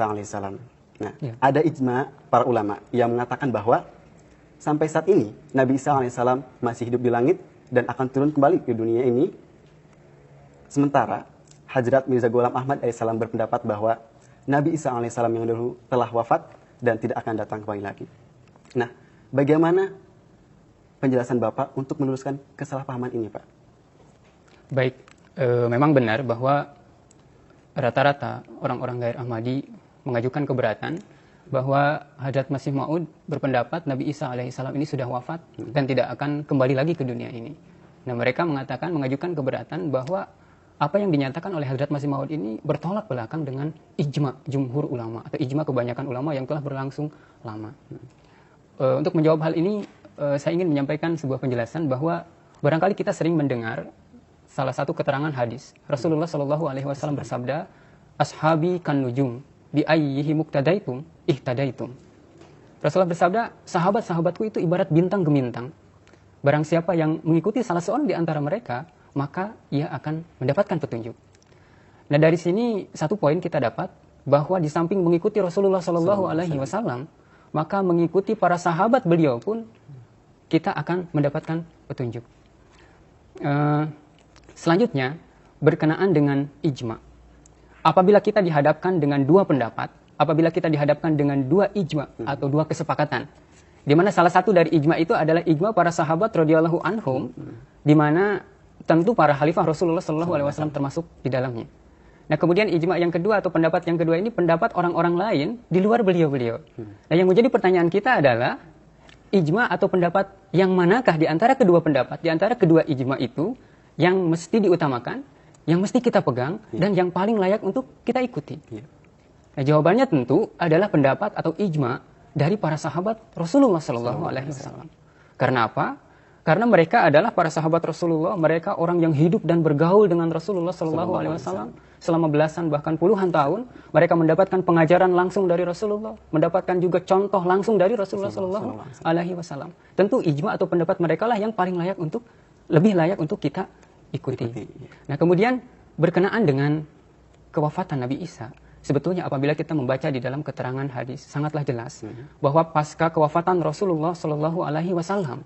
Alaihissalam. Nah, Ya. ada ijma para ulama yang mengatakan bahwa sampai saat ini Nabi Isa Alaihissalam masih hidup di langit dan akan turun kembali ke dunia ini. Sementara Hadrat Mirza Ghulam Ahmad Alaihissalam berpendapat bahwa Nabi Isa Alaihissalam yang dahulu telah wafat dan tidak akan datang kembali lagi. Nah, bagaimana penjelasan Bapak untuk meluruskan kesalahpahaman ini, Pak? Baik, memang benar bahwa rata-rata orang-orang Ghair Ahmadi mengajukan keberatan bahwa Hadrat Masih Maud berpendapat Nabi Isa alaihissalam ini sudah wafat dan tidak akan kembali lagi ke dunia ini. Nah, mereka mengajukan keberatan bahwa apa yang dinyatakan oleh Hadrat Masih Maud ini bertolak belakang dengan ijma jumhur ulama atau ijma kebanyakan ulama yang telah berlangsung lama. Untuk menjawab hal ini, saya ingin menyampaikan sebuah penjelasan bahwa barangkali kita sering mendengar salah satu keterangan hadis. Rasulullah Shallallahu Alaihi Wasallam bersabda, "Ashabi kan nujum, bi ayyihi muqtadaitum ihtadaitum." Rasulullah bersabda, sahabat-sahabatku itu ibarat bintang gemintang. Barang siapa yang mengikuti salah seorang di antara mereka, maka ia akan mendapatkan petunjuk. Nah, dari sini satu poin kita dapat bahwa di samping mengikuti Rasulullah Shallallahu Alaihi Wasallam, maka mengikuti para sahabat beliau pun kita akan mendapatkan petunjuk. Selanjutnya, berkenaan dengan ijma. Apabila kita dihadapkan dengan dua pendapat, apabila kita dihadapkan dengan dua ijma atau dua kesepakatan, di mana salah satu dari ijma itu adalah ijma para sahabat radhiyallahu anhum, di mana tentu para khalifah Rasulullah Shallallahu Alaihi Wasallam termasuk di dalamnya. Nah, kemudian ijma yang kedua atau pendapat yang kedua ini pendapat orang-orang lain di luar beliau-beliau. Nah, yang menjadi pertanyaan kita adalah ijma atau pendapat yang manakah di antara kedua pendapat, di antara kedua ijma itu yang mesti diutamakan, yang mesti kita pegang, dan yang paling layak untuk kita ikuti? Nah, jawabannya tentu adalah pendapat atau ijma dari para sahabat Rasulullah Shallallahu Alaihi Wasallam. Karena apa? Karena mereka adalah para sahabat Rasulullah, mereka orang yang hidup dan bergaul dengan Rasulullah Shallallahu Alaihi Wasallam selama belasan bahkan puluhan tahun. Mereka mendapatkan pengajaran langsung dari Rasulullah, mendapatkan juga contoh langsung dari Rasulullah Shallallahu Alaihi Wasallam. Tentu ijma atau pendapat mereka lah yang paling layak untuk, lebih layak untuk kita ikuti. Nah, kemudian berkenaan dengan kewafatan Nabi Isa, sebetulnya apabila kita membaca di dalam keterangan hadis sangatlah jelas bahwa pasca kewafatan Rasulullah Shallallahu Alaihi Wasallam,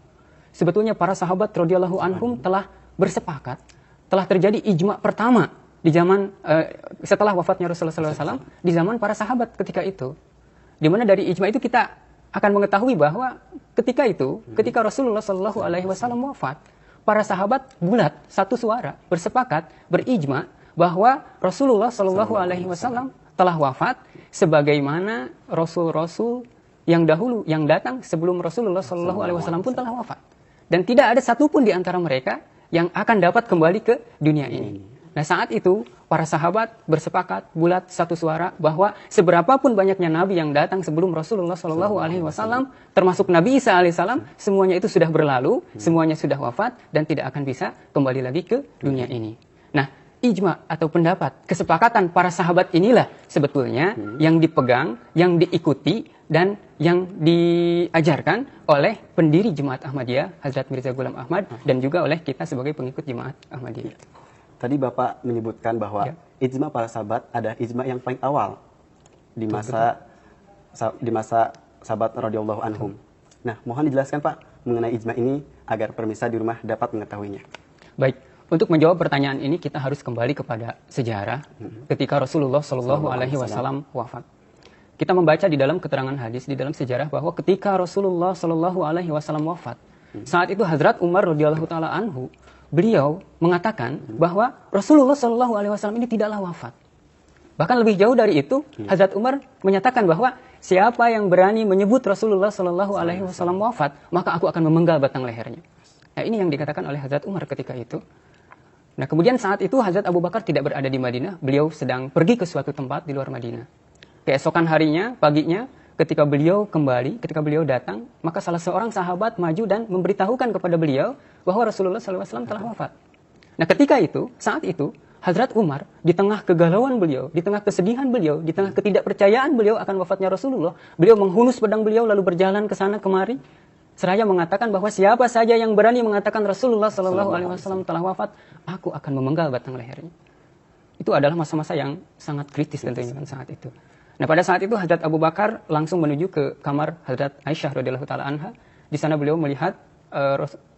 sebetulnya para sahabat radhiyallahu anhum telah bersepakat, telah terjadi ijma pertama di zaman setelah wafatnya Rasulullah SAW, di zaman para sahabat ketika itu. Di mana dari ijma itu kita akan mengetahui bahwa ketika itu, ketika Rasulullah SAW wafat, para sahabat bulat satu suara bersepakat berijma bahwa Rasulullah SAW telah wafat sebagaimana rasul-rasul yang dahulu yang datang sebelum Rasulullah SAW pun telah wafat. Dan tidak ada satupun di antara mereka yang akan dapat kembali ke dunia ini. Nah, saat itu para sahabat bersepakat bulat satu suara bahwa seberapapun banyaknya nabi yang datang sebelum Rasulullah SAW, termasuk Nabi Isa alaihissalam, semuanya itu sudah berlalu, semuanya sudah wafat dan tidak akan bisa kembali lagi ke dunia ini. Nah, ijma atau pendapat, kesepakatan para sahabat inilah sebetulnya yang dipegang, yang diikuti, dan yang diajarkan oleh pendiri Jemaat Ahmadiyah, Hazrat Mirza Ghulam Ahmad, dan juga oleh kita sebagai pengikut Jemaat Ahmadiyah. Tadi Bapak menyebutkan bahwa ijma para sahabat ada ijma yang paling awal di masa sahabat radhiyallahu anhum. Nah, mohon dijelaskan Pak mengenai ijma ini agar pemirsa di rumah dapat mengetahuinya. Baik. Untuk menjawab pertanyaan ini kita harus kembali kepada sejarah ketika Rasulullah Shallallahu Alaihi Wasallam wafat. Kita membaca di dalam keterangan hadis di dalam sejarah bahwa ketika Rasulullah Shallallahu Alaihi Wasallam wafat, saat itu Hazrat Umar radhiyallahu taala anhu, beliau mengatakan bahwa Rasulullah Shallallahu Alaihi Wasallam ini tidaklah wafat. Bahkan lebih jauh dari itu, Hazrat Umar menyatakan bahwa siapa yang berani menyebut Rasulullah Shallallahu Alaihi Wasallam wafat, maka aku akan memenggal batang lehernya. Nah, ini yang dikatakan oleh Hazrat Umar ketika itu. Nah, kemudian saat itu Hazrat Abu Bakar tidak berada di Madinah, beliau sedang pergi ke suatu tempat di luar Madinah. Keesokan harinya, paginya, ketika beliau kembali, ketika beliau datang, maka salah seorang sahabat maju dan memberitahukan kepada beliau bahwa Rasulullah SAW telah wafat. Nah, ketika itu, saat itu, Hazrat Umar, di tengah kegalauan beliau, di tengah kesedihan beliau, di tengah ketidakpercayaan beliau akan wafatnya Rasulullah, beliau menghunus pedang beliau lalu berjalan ke sana kemari, seraya mengatakan bahwa siapa saja yang berani mengatakan Rasulullah SAW telah wafat, aku akan memenggal batang lehernya. Itu adalah masa-masa yang sangat kritis tentunya kan saat itu. Nah, pada saat itu Hazrat Abu Bakar langsung menuju ke kamar Hazrat Aisyah radhiyallahu taala anha. Di sana beliau melihat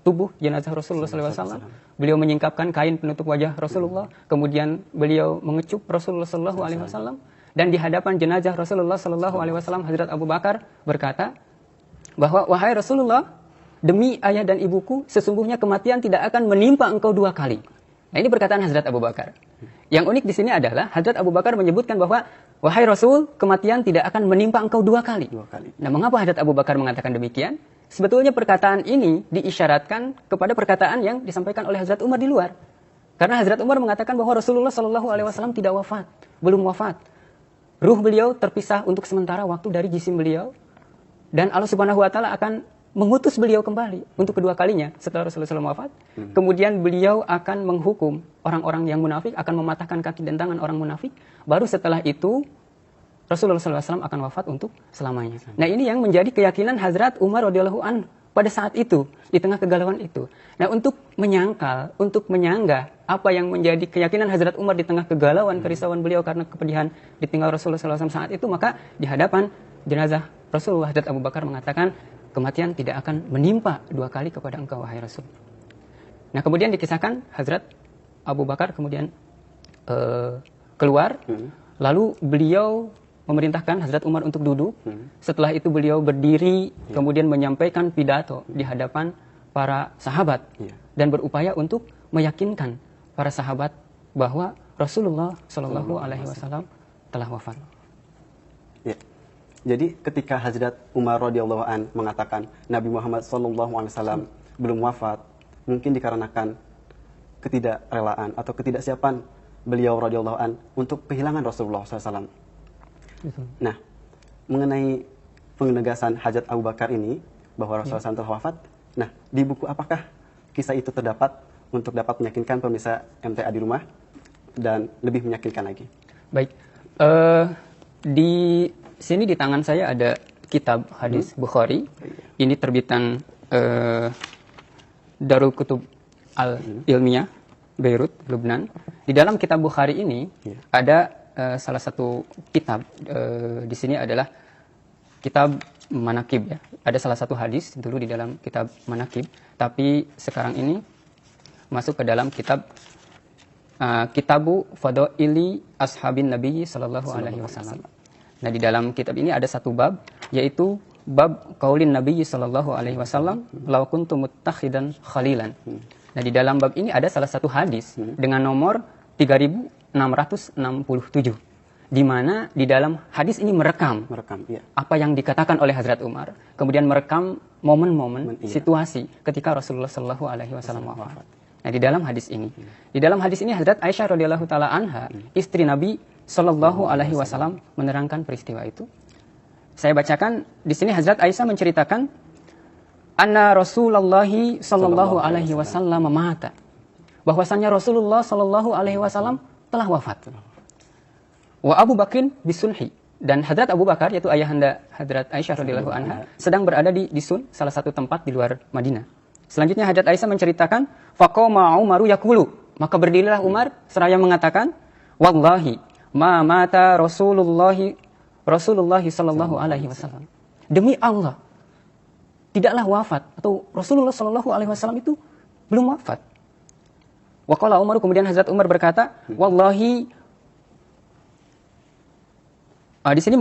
tubuh jenazah Rasulullah SAW. Beliau menyingkapkan kain penutup wajah Rasulullah, kemudian beliau mengecup Rasulullah SAW, dan di hadapan jenazah Rasulullah SAW, Hazrat Abu Bakar berkata bahwa, wahai Rasulullah, demi ayah dan ibuku, sesungguhnya kematian tidak akan menimpa engkau 2 kali. Nah, ini perkataan Hazrat Abu Bakar. Yang unik di sini adalah Hazrat Abu Bakar menyebutkan bahwa, wahai Rasul, kematian tidak akan menimpa engkau 2 kali. 2 kali. Nah, mengapa Hazrat Abu Bakar mengatakan demikian? Sebetulnya perkataan ini diisyaratkan kepada perkataan yang disampaikan oleh Hazrat Umar di luar. Karena Hazrat Umar mengatakan bahwa Rasulullah SAW tidak wafat, belum wafat. Ruh beliau terpisah untuk sementara waktu dari jisim beliau, dan Allah Subhanahu Wa Taala akan mengutus beliau kembali untuk kedua kalinya setelah Rasulullah SAW wafat. Kemudian beliau akan menghukum orang-orang yang munafik, akan mematahkan kaki dan tangan orang munafik. Baru setelah itu Rasulullah SAW akan wafat untuk selamanya. Nah, ini yang menjadi keyakinan Hazrat Umar radhiyallahu anhu pada saat itu, di tengah kegalauan itu. Nah, untuk menyangkal, untuk menyanggah apa yang menjadi keyakinan Hazrat Umar di tengah kegalauan, kerisauan beliau karena kepedihan ditinggal Rasulullah SAW saat itu, maka di hadapan jenazah Rasulullah, Hazrat Abu Bakar mengatakan, kematian tidak akan menimpa 2 kali kepada engkau, wahai Rasul. Nah, kemudian dikisahkan Hazrat Abu Bakar kemudian keluar, lalu beliau memerintahkan Hazrat Umar untuk duduk. Setelah itu beliau berdiri, kemudian menyampaikan pidato di hadapan para sahabat dan berupaya untuk meyakinkan para sahabat bahwa Rasulullah Shallallahu Alaihi Wasallam telah wafat. Ya. Jadi ketika Hazrat Umar radhiyallahu an mengatakan Nabi Muhammad Shallallahu Alaihi Wasallam belum wafat, mungkin dikarenakan ketidakrelaan atau ketidaksiapan beliau radhiyallahu an untuk kehilangan Rasulullah SAW. Nah, mengenai penegasan Hazrat Abu Bakar ini bahwa Rasulullah SAW telah wafat, nah di buku apakah kisah itu terdapat untuk dapat meyakinkan pemirsa MTA di rumah dan lebih meyakinkan lagi? Baik, di sini di tangan saya ada kitab hadis Bukhari. Ini terbitan Darul Kutub Al-Ilmiyah, Beirut, Lubnan. Di dalam kitab Bukhari ini ada salah satu kitab, di sini adalah kitab Manakib ya. Ada salah satu hadis dulu di dalam kitab Manakib, tapi sekarang ini masuk ke dalam kitab Kitabu Fadaili Ashabin Nabi Sallallahu Alaihi Wasallam. Nah, di dalam kitab ini ada satu bab, yaitu bab Qaulin Nabi Sallallahu Alaihi Wasallam, "Law kuntu muttakhidan khalilan." Nah, di dalam bab ini ada salah satu hadis dengan nomor 3667, di mana di dalam hadis ini merekam apa yang dikatakan oleh Hazrat Umar, kemudian merekam momen-momen situasi ketika Rasulullah Shallallahu Alaihi Wasallam wafat. Nah, di dalam hadis ini, Hazrat Aisyah radhiyallahu taala anha, istri Nabi Shallallahu Alaihi Wasallam, menerangkan peristiwa itu. Saya bacakan di sini. Hazrat Aisyah menceritakan, anna Rasulullah Shallallahu Alaihi Wasallam mata, bahwasannya Rasulullah Shallallahu Alaihi Wasallam telah wafat. Wa Abu Bakrin bisunhi, dan Hazrat Abu Bakar, yaitu ayahanda Hazrat Aisyah radhiyallahu anha, sedang berada di Sun, salah satu tempat di luar Madinah. Selanjutnya Hazrat Aisyah menceritakan, faqama Umaru yaqulu, maka berdirilah Umar seraya mengatakan, wallahi ma mata Rasulullah sallallahu alaihi wasallam. Demi Allah, tidaklah wafat, atau Rasulullah sallallahu alaihi wasallam itu belum wafat. Wa qala Umar, kemudian Hazrat Umar berkata, wallahi, di sini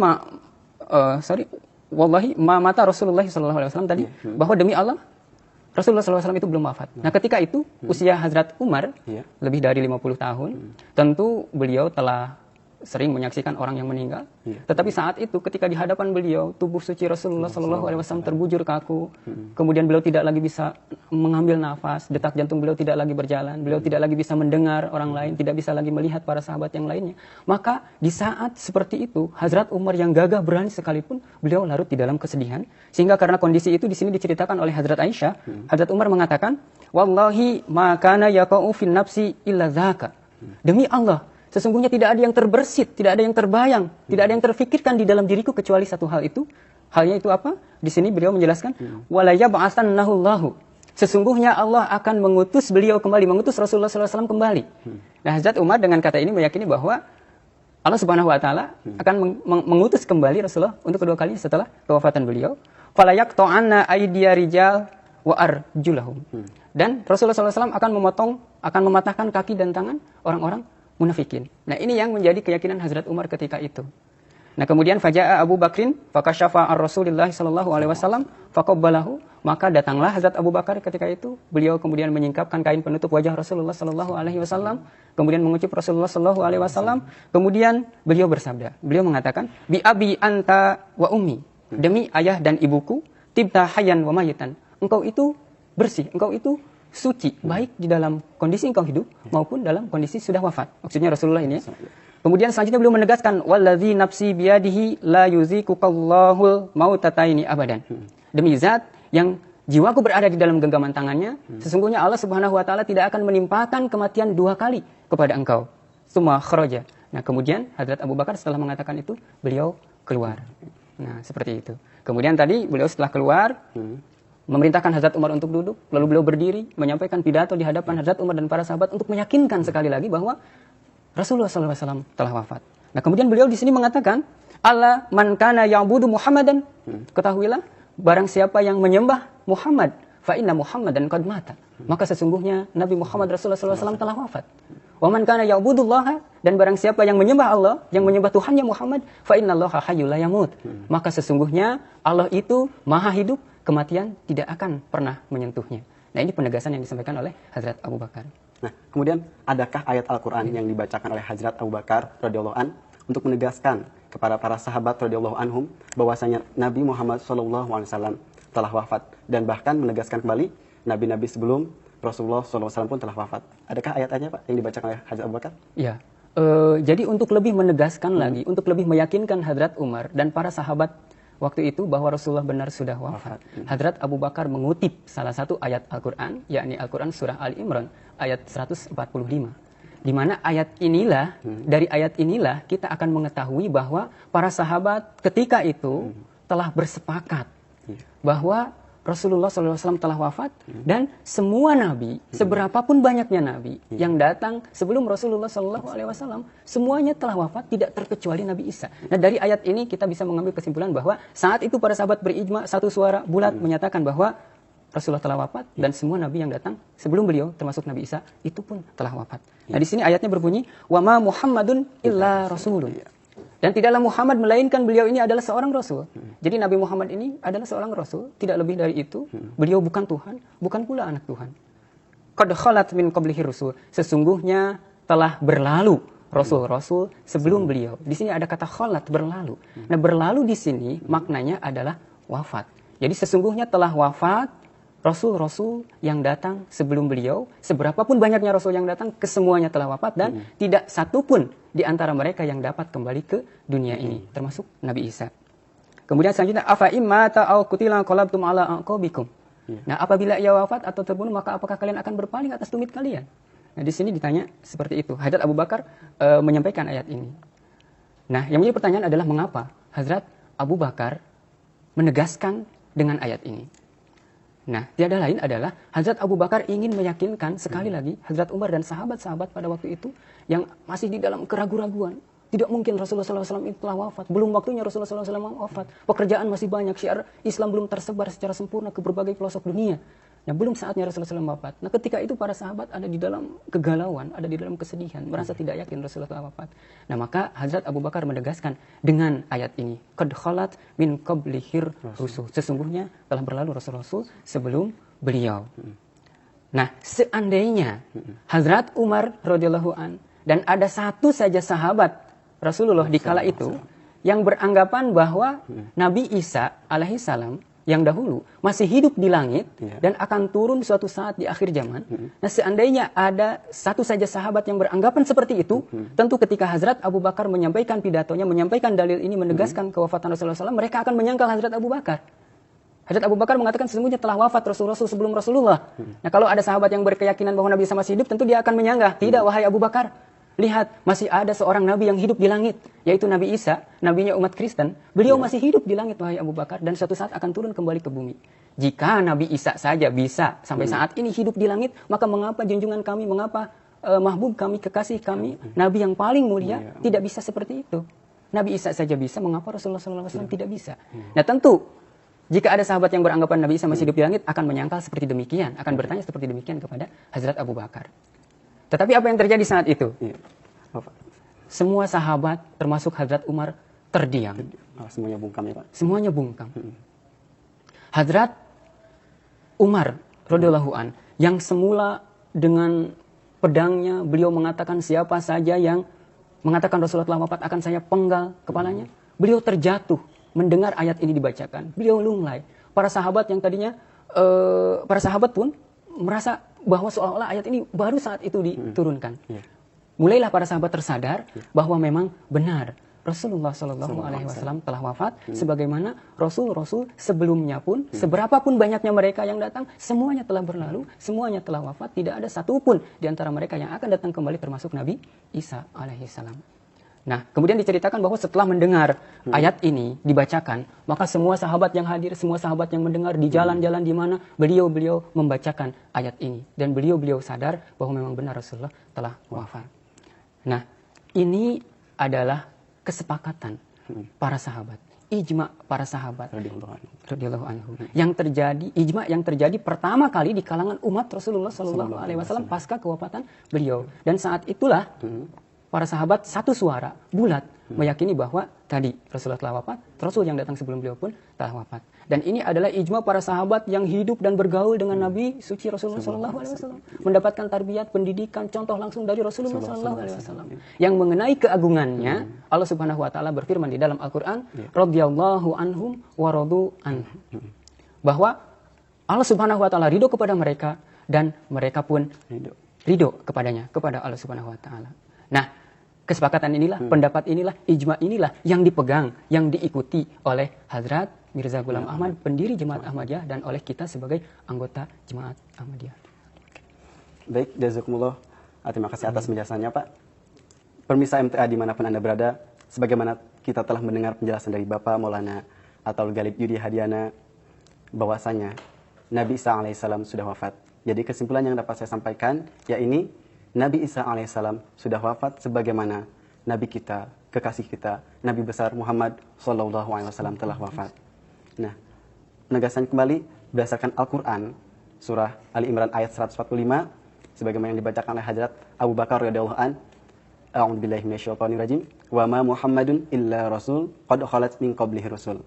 wallahi ma mata Rasulullah sallallahu alaihi wasallam tadi, bahwa demi Allah Rasulullah SAW itu belum wafat. Nah, ketika itu usia Hazrat Umar lebih dari 50 tahun. Tentu beliau telah sering menyaksikan orang yang meninggal. Tetapi saat itu ketika di hadapan beliau tubuh suci Rasulullah SAW terbujur kaku. Kemudian beliau tidak lagi bisa mengambil nafas, detak jantung beliau tidak lagi berjalan, beliau tidak lagi bisa mendengar orang lain, tidak bisa lagi melihat para sahabat yang lainnya. Maka di saat seperti itu Hazrat Umar yang gagah berani sekalipun, beliau larut di dalam kesedihan. Sehingga karena kondisi itu di sini diceritakan oleh Hazrat Aisyah, Hazrat Umar mengatakan, wallahi ma kana yaqa'u fin nafsi illa dzaka. Demi Allah, sesungguhnya tidak ada yang terbersit, tidak ada yang terbayang, tidak ada yang terfikirkan di dalam diriku kecuali satu hal itu. Halnya itu apa? Di sini beliau menjelaskan, wala yab'atsannahu Allahu. Sesungguhnya Allah akan mengutus beliau kembali, mengutus Rasulullah SAW kembali. Nah, Hazrat Umar dengan kata ini meyakini bahwa Allah Subhanahu wa taala akan mengutus kembali Rasulullah untuk kedua kalinya setelah kewafatan beliau. Fala yaqta'anna aydiya rijal wa arjulahum. Dan Rasulullah SAW akan mematahkan kaki dan tangan orang-orang munafikin. Nah, ini yang menjadi keyakinan Hazrat Umar ketika itu. Nah, kemudian faja'a Abu Bakrin fakasyafa ar-Rasulillah sallallahu alaihi wasallam faqabbalahu, maka datanglah Hazrat Abu Bakar ketika itu, beliau kemudian menyingkapkan kain penutup wajah Rasulullah sallallahu alaihi wasallam, kemudian mengucap Rasulullah sallallahu alaihi wasallam, kemudian beliau bersabda, beliau mengatakan, bi abi anta wa ummi, demi ayah dan ibuku, tibta hayyan wa mayitan, engkau itu bersih, engkau itu suci, baik di dalam kondisi engkau hidup maupun dalam kondisi sudah wafat. Maksudnya Rasulullah ini ya. Kemudian selanjutnya beliau menegaskan, wallazi nafsi biyadihi la yuzikukallahu mautataini abadan. Demi zat yang jiwaku berada di dalam genggaman tangannya, sesungguhnya Allah Subhanahu wa taala tidak akan menimpakan kematian 2 kali kepada engkau. Summa kharaja. Nah, kemudian Hadrat Abu Bakar setelah mengatakan itu, beliau keluar. Nah, seperti itu. Kemudian tadi beliau setelah keluar memerintahkan Hazrat Umar untuk duduk, lalu beliau berdiri menyampaikan pidato di hadapan Hazrat Umar dan para sahabat untuk meyakinkan sekali lagi bahwa Rasulullah SAW telah wafat. Nah, kemudian beliau di sini mengatakan, Allah man kana ya'budu Muhammadan, ketahuilah barang siapa yang menyembah Muhammad, fa inna Muhammadan qad mata, maka sesungguhnya Nabi Muhammad Rasulullah SAW telah wafat. Wa man kana ya'budullaha, dan barang siapa yang menyembah Allah, yang menyembah Tuhannya Muhammad, fa innallaha hayyul la yamut, maka sesungguhnya Allah itu maha hidup, kematian tidak akan pernah menyentuhnya. Nah, ini penegasan yang disampaikan oleh Hazrat Abu Bakar. Nah, kemudian adakah ayat Al-Quran yang dibacakan oleh Hazrat Abu Bakar radhiyallahu an untuk menegaskan kepada para sahabat radhiyallahu anhum bahwasanya Nabi Muhammad SAW telah wafat, dan bahkan menegaskan kembali nabi-nabi sebelum Rasulullah SAW pun telah wafat? Adakah ayat-ayatnya, Pak, yang dibacakan oleh Hazrat Abu Bakar? Ya, jadi untuk lebih menegaskan lagi, untuk lebih meyakinkan Hazrat Umar dan para sahabat waktu itu bahwa Rasulullah benar sudah wafat, Hazrat Abu Bakar mengutip salah satu ayat Al-Quran, yakni Al-Quran surah Ali Imran ayat 145. Di mana ayat inilah, dari ayat inilah kita akan mengetahui bahwa para sahabat ketika itu telah bersepakat bahwa Rasulullah SAW telah wafat, dan semua nabi, seberapapun banyaknya nabi yang datang sebelum Rasulullah SAW, semuanya telah wafat, tidak terkecuali Nabi Isa. Nah, dari ayat ini kita bisa mengambil kesimpulan bahwa saat itu para sahabat berijma satu suara bulat menyatakan bahwa Rasulullah telah wafat, dan semua nabi yang datang sebelum beliau, termasuk Nabi Isa, itu pun telah wafat. Nah, di sini ayatnya berbunyi, wa ma Muhammadun illa rasulun. Dan tidaklah Muhammad melainkan beliau ini adalah seorang Rasul. Jadi Nabi Muhammad ini adalah seorang Rasul, tidak lebih dari itu. Beliau bukan Tuhan, bukan pula anak Tuhan. Qad khalat min qablihi rusul. Sesungguhnya telah berlalu Rasul-Rasul sebelum beliau. Di sini ada kata khalat, berlalu. Nah, berlalu di sini maknanya adalah wafat. Jadi sesungguhnya telah wafat Rasul-Rasul yang datang sebelum beliau, seberapapun banyaknya Rasul yang datang, kesemuanya telah wafat, dan tidak satu pun di antara mereka yang dapat kembali ke dunia ini, termasuk Nabi Isa. Kemudian selanjutnya, afa imma ta'au qutila qalabtum ala aqabikum. Nah, apabila ia wafat atau terbunuh, maka apakah kalian akan berpaling atas tumit kalian? Nah, di sini ditanya seperti itu. Hazrat Abu Bakar menyampaikan ayat ini. Nah, yang menjadi pertanyaan adalah mengapa Hazrat Abu Bakar menegaskan dengan ayat ini? Nah, tiada lain adalah Hazrat Abu Bakar ingin meyakinkan sekali lagi Hazrat Umar dan sahabat-sahabat pada waktu itu yang masih di dalam keraguan-raguan. Tidak mungkin Rasulullah SAW itu telah wafat. Belum waktunya Rasulullah SAW wafat. Pekerjaan masih banyak. Syiar Islam belum tersebar secara sempurna ke berbagai pelosok dunia. Nah, belum saatnya Rasulullah SAW wafat. Nah, ketika itu para sahabat ada di dalam kegalauan, ada di dalam kesedihan, merasa tidak yakin Rasulullah SAW wafat. Nah, maka Hazrat Abu Bakar menegaskan dengan ayat ini, qad khalat min qablihir rusul. Sesungguhnya telah berlalu Rasul-Rasul sebelum beliau. Nah, seandainya Hazrat Umar radhiyallahu an dan ada satu saja sahabat Rasulullah di kala itu yang beranggapan bahwa Nabi Isa alaihissalam yang dahulu masih hidup di langit dan akan turun suatu saat di akhir zaman. Nah, seandainya ada satu saja sahabat yang beranggapan seperti itu, tentu ketika Hazrat Abu Bakar menyampaikan pidatonya, menyampaikan dalil ini, menegaskan kewafatan Rasulullah SAW, mereka akan menyangkal Hazrat Abu Bakar. Hazrat Abu Bakar mengatakan sesungguhnya telah wafat Rasul-Rasul sebelum Rasulullah. Nah, kalau ada sahabat yang berkeyakinan bahwa Nabi Isa masih hidup, tentu dia akan menyanggah. Tidak, wahai Abu Bakar. Lihat, masih ada seorang Nabi yang hidup di langit, yaitu Nabi Isa, nabinya umat Kristen. Beliau masih hidup di langit, wahai Abu Bakar, dan suatu saat akan turun kembali ke bumi. Jika Nabi Isa saja bisa sampai saat ini hidup di langit, maka mengapa junjungan kami, mengapa mahbub kami, kekasih kami, Nabi yang paling mulia, tidak bisa seperti itu. Nabi Isa saja bisa, mengapa Rasulullah SAW tidak bisa? Nah tentu, jika ada sahabat yang beranggapan Nabi Isa masih hidup di langit, akan menyangkal seperti demikian, akan bertanya seperti demikian kepada Hazrat Abu Bakar. Tetapi apa yang terjadi saat itu? Semua sahabat, termasuk Hazrat Umar, terdiam. Semuanya bungkam ya Pak? Semuanya bungkam. Hazrat Umar radhiyallahu an, yang semula dengan pedangnya beliau mengatakan siapa saja yang mengatakan Rasulullah telah wafat akan saya penggal kepalanya. Beliau terjatuh mendengar ayat ini dibacakan. Beliau lunglai. Para sahabat yang tadinya para sahabat pun merasa bahwa seolah-olah ayat ini baru saat itu diturunkan. Mulailah para sahabat tersadar bahwa memang benar Rasulullah SAW telah wafat, sebagaimana Rasul-Rasul sebelumnya pun, seberapapun banyaknya mereka yang datang, semuanya telah berlalu, semuanya telah wafat, tidak ada satupun di antara mereka yang akan datang kembali, termasuk Nabi Isa alaihissalam. Nah, kemudian diceritakan bahwa setelah mendengar ayat ini dibacakan, maka semua sahabat yang hadir, semua sahabat yang mendengar di jalan-jalan di mana beliau membacakan ayat ini, dan beliau sadar bahwa memang benar Rasulullah telah wafat. Nah, ini adalah kesepakatan para sahabat, ijma para sahabat radhiyallahu anhum. Yang terjadi ijma yang terjadi pertama kali di kalangan umat Rasulullah SAW pasca kewafatan beliau. Dan saat itulah para sahabat satu suara bulat meyakini bahwa tadi Rasulullah telah wafat, Rasul yang datang sebelum beliau pun telah wafat. Dan ini adalah ijma para sahabat yang hidup dan bergaul dengan Nabi suci Rasulullah SAW, mendapatkan tarbiyat, pendidikan, contoh langsung dari Rasulullah SAW. Yang mengenai keagungannya, Allah Subhanahu Wa Taala berfirman di dalam Al-Quran, radhiyallahu anhum wa radu anhu, bahwa Allah Subhanahu Wa Taala ridho kepada mereka dan mereka pun ridho kepadanya, kepada Allah Subhanahu Wa Taala. Nah, kesepakatan inilah, pendapat inilah, ijma inilah yang dipegang, yang diikuti oleh Hazrat Mirza Ghulam Ahmad, pendiri Jemaat Ahmadiyah, dan oleh kita sebagai anggota Jemaat Ahmadiyah. Baik, jazakumullah. Terima kasih atas penjelasannya Pak. Pemirsa MTA dimanapun Anda berada, sebagaimana kita telah mendengar penjelasan dari Bapak Maulana Attaul Ghalib Yudi Hadiana, bahwasanya Nabi Isa alaihissalam sudah wafat. Jadi kesimpulan yang dapat saya sampaikan, yaitu Nabi Isa alaihissalam sudah wafat sebagaimana Nabi kita, kekasih kita, Nabi besar Muhammad SAW telah wafat. Nah, penegasan kembali berdasarkan Al-Quran, surah Ali Imran ayat 145, sebagaimana yang dibacakan oleh Hazrat Abu Bakar radhiyallahu an, a'udzubillahi minasyaitonirrajim, wa ma Muhammadun illa rasul qad khalat min qablihi rasul.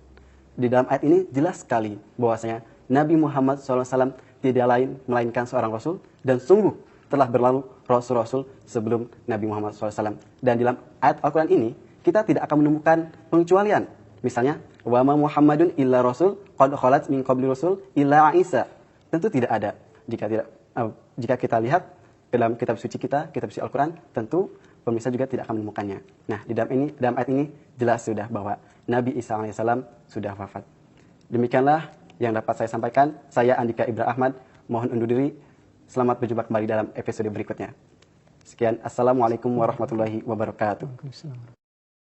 Di dalam ayat ini jelas sekali bahwasanya Nabi Muhammad SAW tidak lain melainkan seorang rasul, dan sungguh telah berlalu rasul-rasul sebelum Nabi Muhammad SAW. Dan dalam ayat Al-Quran ini, kita tidak akan menemukan pengecualian. Misalnya, wa ma Muhammadun illa rasul qad khalat min qabli rasul illa Isa. Tentu tidak ada. Jika kita lihat dalam kitab suci kita, kitab suci Al-Quran, tentu pemirsa juga tidak akan menemukannya. Nah, di dalam ayat ini jelas sudah bahwa Nabi Isa alaihissalam sudah wafat. Demikianlah yang dapat saya sampaikan. Saya Andika Ibra Ahmad, mohon undur diri. Selamat berjumpa kembali dalam episode berikutnya. Sekian, assalamualaikum warahmatullahi wabarakatuh.